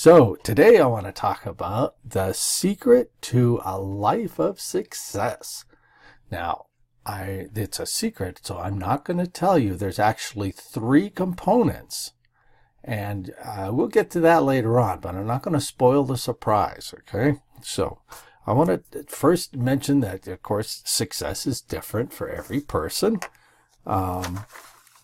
So today I want to talk about the secret to a life of success. Now, it's a secret, so I'm not going to tell you. There's actually three components, and we'll get to that later on, but I'm not going to spoil the surprise, okay? So I want to first mention that, of course, success is different for every person.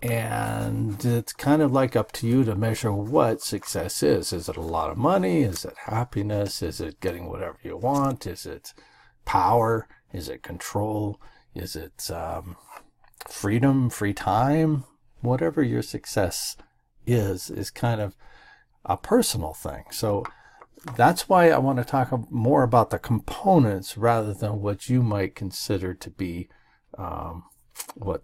And it's kind of like up to you to measure what success is. Is it a lot of money? Is it happiness? Is it getting whatever you want? Is it power? Is it control? Is it freedom, free time? Whatever your success is kind of a personal thing. So that's why I want to talk more about the components rather than what you might consider to be what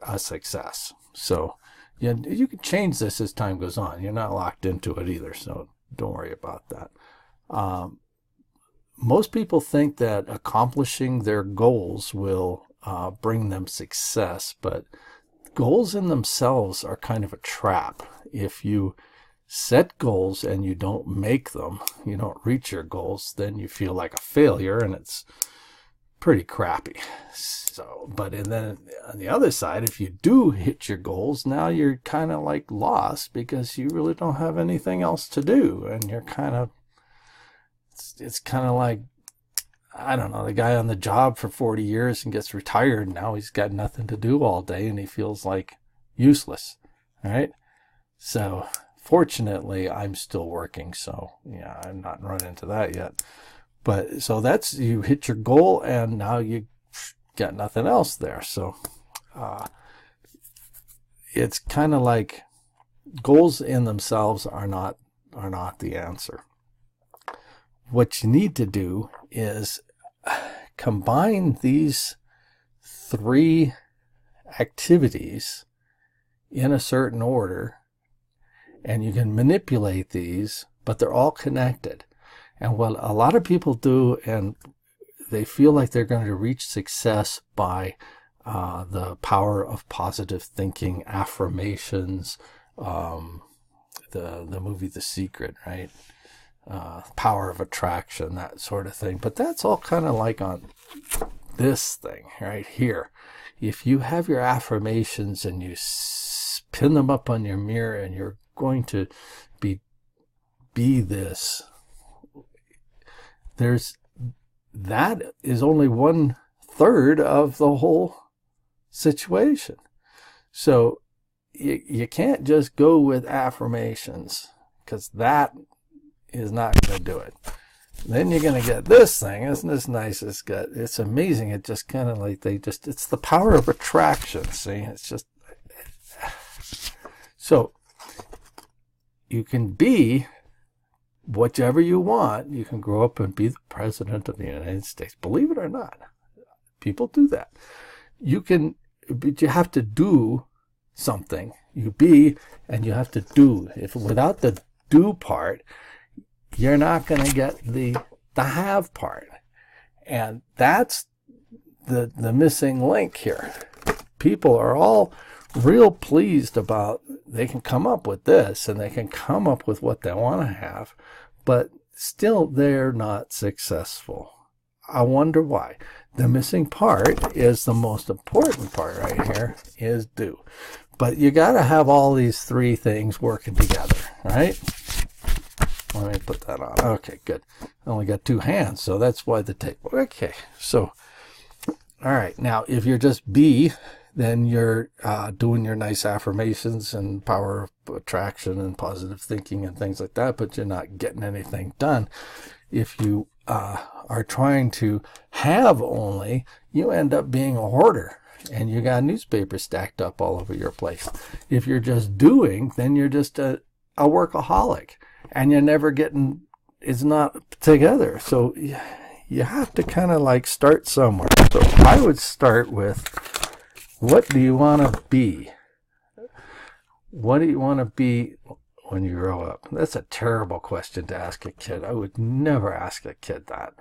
a success. So you can change this as time goes on. You're not locked into it either, so don't worry about that. Most people think that accomplishing their goals will bring them success, but goals in themselves are kind of a trap. If you set goals and you don't make them, you don't reach your goals, then you feel like a failure, and it's pretty crappy. So, but and then on the other side, if you do hit your goals, now you're kind of like lost because you really don't have anything else to do, and you're kind of it's kind of like, I don't know, the guy on the job for 40 years and gets retired, and now he's got nothing to do all day and he feels like useless. All right. So fortunately, I'm still working, so yeah, I'm not run into that yet. But so that's, you hit your goal and now you got nothing else there. So it's kind of like goals in themselves are not the answer. What you need to do is combine these three activities in a certain order, and you can manipulate these, but they're all connected. And what a lot of people do, and they feel like they're going to reach success by the power of positive thinking, affirmations, the movie The Secret, right? Power of attraction, that sort of thing. But that's all kind of like on this thing right here. If you have your affirmations and you pin them up on your mirror and you're going to be this, that is only 1/3 of the whole situation. So you can't just go with affirmations, because that is not going to do it. Then you're going to get this thing. Isn't this nice? It's amazing. It just kind of like it's the power of attraction. See, it's just, so you can be whichever you want. You can grow up and be the president of the United States. Believe it or not, people do that. But you have to do something. You be, and you have to do. If without the do part, you're not going to get the have part. And that's the missing link here. People are all real pleased about, they can come up with this and they can come up with what they want to have, but still they're not successful. I wonder why. The missing part is the most important part right here, is do. But you got to have all these three things working together, right? Let me put that on. Okay, good. I only got two hands, so that's why the tape. Okay, so, all right. Now, if you're just be, then you're doing your nice affirmations and power of attraction and positive thinking and things like that, but you're not getting anything done. If you are trying to have only, you end up being a hoarder, and you got newspapers stacked up all over your place. If you're just doing, then you're just a workaholic, and you're never getting, it's not together. So you have to kind of like start somewhere. So I would start with, what do you want to be? What do you want to be when you grow up? That's a terrible question to ask a kid. I would never ask a kid that.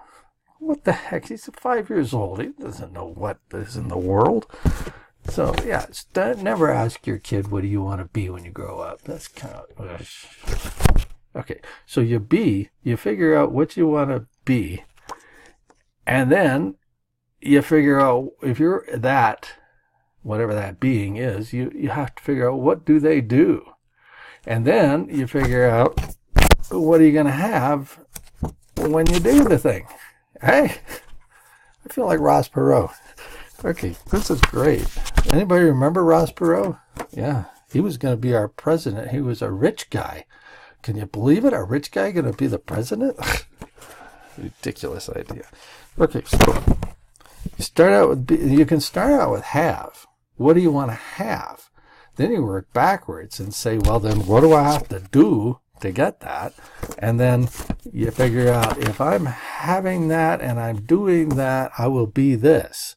What the heck? He's 5 years old. He doesn't know what is in the world. So, yeah, never ask your kid, what do you want to be when you grow up? That's kind of, Okay, so you figure out what you want to be, and then you figure out if you're that, whatever that being is, you have to figure out what do they do. And then you figure out what are you going to have when you do the thing. Hey, I feel like Ross Perot. Okay, this is great. Anybody remember Ross Perot? Yeah, he was going to be our president. He was a rich guy. Can you believe it? A rich guy going to be the president? Ridiculous idea. Okay, so you can start out with have. What do you want to have? Then you work backwards and say, well, then what do I have to do to get that? And then you figure out, if I'm having that and I'm doing that, I will be this.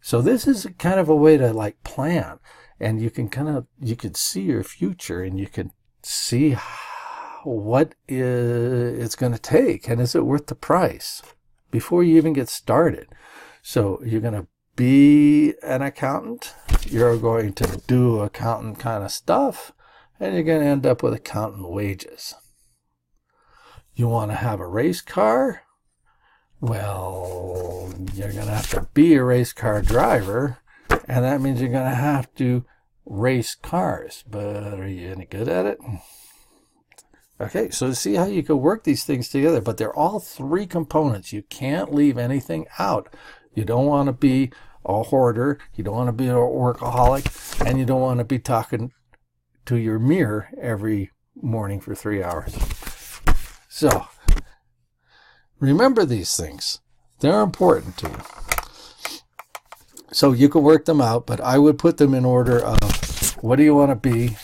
So this is kind of a way to like plan, and you can see your future, and you can see what it's going to take, and is it worth the price before you even get started. So you're going to be an accountant, you're going to do accountant kind of stuff, and you're going to end up with accountant wages. You want to have a race car? Well, you're going to have to be a race car driver, and that means you're going to have to race cars. But are you any good at it? Okay, so see how you can work these things together, but they're all three components. You can't leave anything out. You don't want to be a hoarder, you don't want to be a workaholic, and you don't want to be talking to your mirror every morning for 3 hours. So, remember these things. They're important to you. So you can work them out, but I would put them in order of what do you want to be,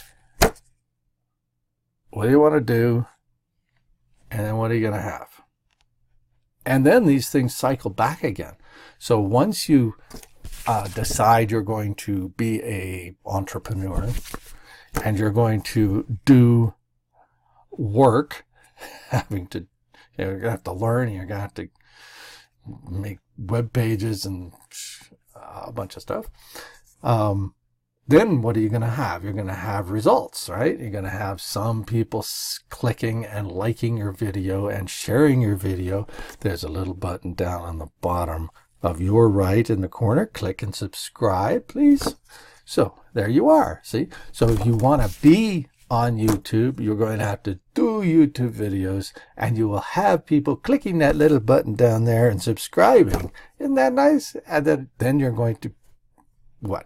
what do you want to do, and then what are you going to have? And then these things cycle back again. So once you decide you're going to be an entrepreneur and you're going to do work, you're going to have to learn, you're going to have to make web pages and a bunch of stuff. Then what are you going to have? You're going to have results, right? You're going to have some people clicking and liking your video and sharing your video. There's a little button down on the bottom of your right in the corner. Click and subscribe, please. So there you are. See? So if you want to be on YouTube, you're going to have to do YouTube videos, and you will have people clicking that little button down there and subscribing. Isn't that nice? And then you're going to,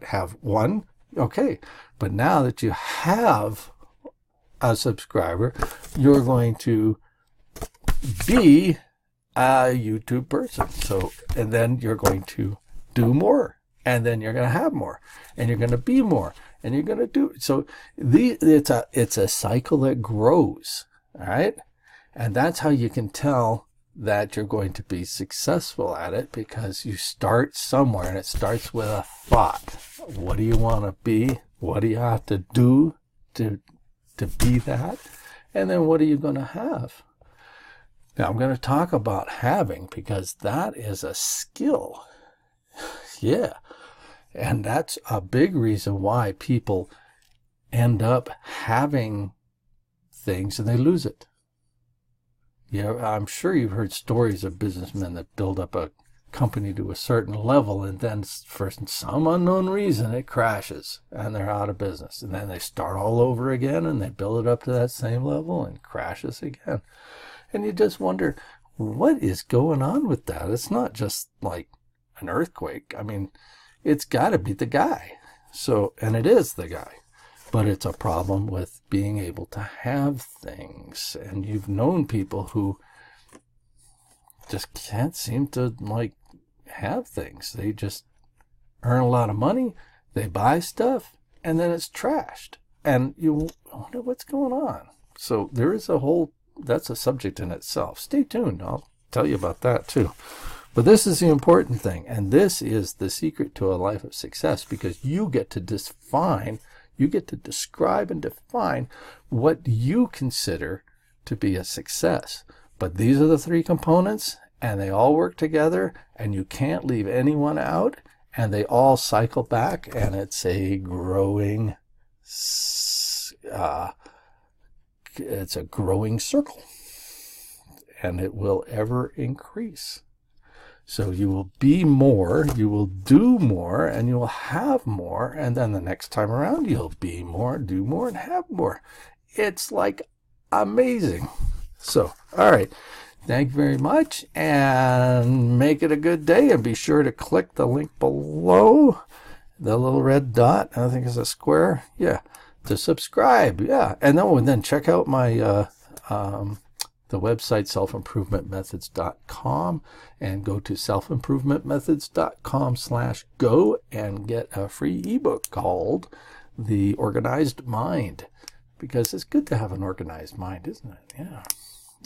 have one? Okay, but now that you have a subscriber, you're going to be a YouTube person. So, and then you're going to do more, and then you're going to have more, and you're going to be more, and you're going to do. So it's a cycle that grows, all right? And that's how you can tell that you're going to be successful at it, because you start somewhere, and it starts with a thought. What do you want to be? What do you have to do to be that? And then what are you going to have? Now I'm going to talk about having, because that is a skill. Yeah. And that's a big reason why people end up having things and they lose it. Yeah, I'm sure you've heard stories of businessmen that build up a company to a certain level, and then for some unknown reason it crashes and they're out of business, and then they start all over again and they build it up to that same level and crashes again. And you just wonder, what is going on with that? It's not just like an earthquake. I mean, it's got to be the guy. So, and it is the guy. But it's a problem with being able to have things. And you've known people who just can't seem to like have things. They just earn a lot of money, they buy stuff, and then it's trashed. And you wonder what's going on. So there is that's a subject in itself. Stay tuned. I'll tell you about that too. But this is the important thing. And this is the secret to a life of success, because you get to describe and define what you consider to be a success. But these are the three components, and they all work together, and you can't leave anyone out, and they all cycle back, and it's a growing it's a growing circle, and it will ever increase. So you will be more, you will do more, and you will have more. And then the next time around, you'll be more, do more, and have more. It's like amazing. So, all right. Thank you very much, and make it a good day. And be sure to click the link below, the little red dot, I think it's a square. Yeah, to subscribe. Yeah, and then check out my the website selfimprovementmethods.com, and go to selfimprovementmethods.com/go and get a free ebook called The Organized Mind, because it's good to have an organized mind, isn't it? Yeah.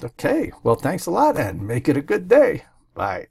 Okay. Well, thanks a lot, and make it a good day. Bye.